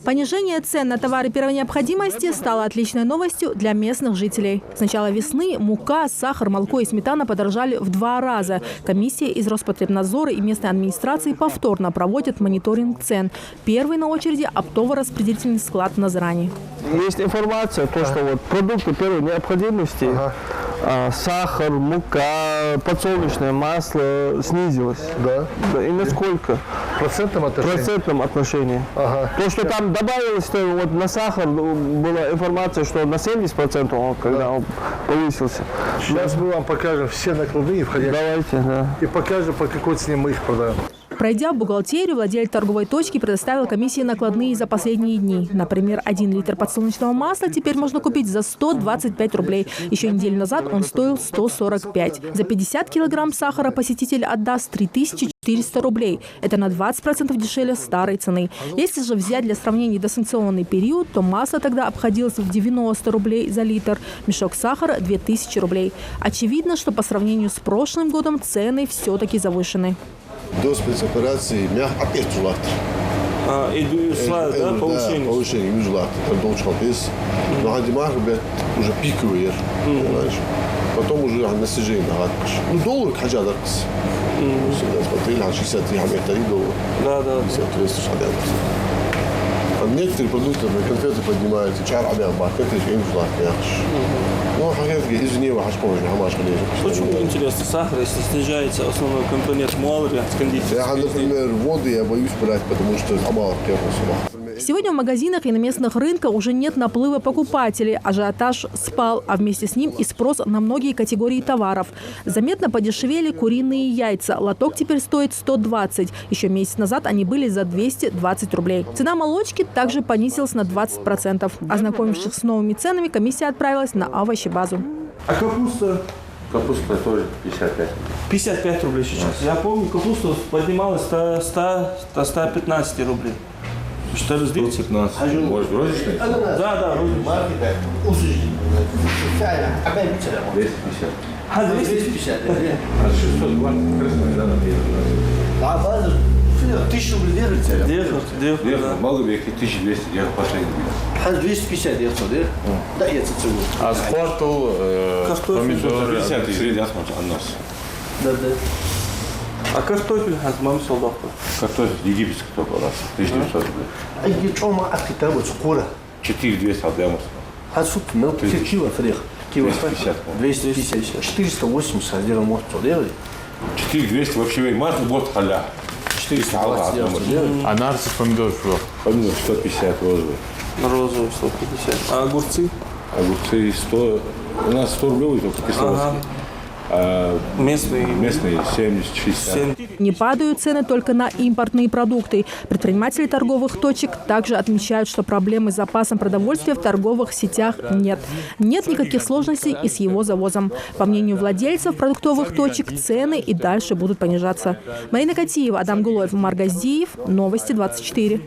Понижение цен на товары первой необходимости стало отличной новостью для местных жителей. С начала весны мука, сахар, молоко и сметана подорожали в 2 раза. Комиссия из Роспотребнадзора и местной администрации повторно проводят мониторинг цен. Первый на очереди – оптово-распределительный склад в Назрани. Есть информация, что вот продукты первой необходимости, сахар, мука, подсолнечное масло снизилось. Да. И насколько? В процентном отношении? В процентном отношении. То, что там добавилось, то вот на сахар была информация, что на 70% он, когда он повысился. Сейчас мы вам покажем все накладные входящие. Давайте, да. И покажем, по какой цене мы их продаем. Пройдя в бухгалтерию, владелец торговой точки предоставил комиссии накладные за последние дни. Например, 1 литр подсолнечного масла теперь можно купить за 125 рублей. Еще неделю назад он стоил 145. За 50 килограмм сахара посетитель отдаст 3400 рублей. Это на 20% дешевле старой цены. Если же взять для сравнения досанкционный период, то масло тогда обходилось в 90 рублей за литр, мешок сахара – 2000 рублей. Очевидно, что по сравнению с прошлым годом цены все-таки завышены. До спецоперации опять ужлат. Да, повышение? Да, повышение, ужлат. Но Хадимах уже пиковый, понимаешь? Потом уже на снижение. Ну, доллар хотя бы. Смотрели, 63 доллара. Да. 200 шагов. Некоторые продукты, конфеты поднимаются, чай, конфеты, ужлат. Ну, извини, Почему интересно сахар, если снижается основной компонент муаври с кондитерской? Я, например, воду я боюсь брать, потому что амалов Сегодня в магазинах и на местных рынках уже нет наплыва покупателей. Ажиотаж спал, а вместе с ним и спрос на многие категории товаров. Заметно подешевели куриные яйца. Лоток теперь стоит 120. Еще месяц назад они были за 220 рублей. Цена молочки также понизилась на 20%. Ознакомившись с новыми ценами, комиссия отправилась на овощебазу. А капуста? Капуста тоже 55. 55 рублей сейчас. Я помню, капуста поднималась до 115 рублей. Что разберите? 115. Может, розничный? Да, розничный. 250. 250. А 620 красный, да, например. 1000 рублей держите? Держу. Могу бы 1200, я последний. 250 держу, да? Да, я цицелю. А спорту, помидоры. 50 тысяч, я смотрю, у нас. Да. А картофель, мам солдат. Картофель египетский только у нас, 1900 рублей. А где чома открыта скоро? 4200 отдаем. А суп, ну, кило фрех. 250. 250. 480 сделал мост, делали? 4200 вообще, масло вот халя. 420 делали? А нарцис помидор что? Помидор 150 розовый. Розовый 150. А огурцы? Огурцы 100, у нас 100 рублей только кисловодские. А местные 70-60. Не падают цены только на импортные продукты. Предприниматели торговых точек также отмечают, что проблемы с запасом продовольствия в торговых сетях нет. Нет никаких сложностей и с его завозом. По мнению владельцев продуктовых точек, цены и дальше будут понижаться. Марина Катиева, Адам Гулоев, Маргаздиев. Новости 24.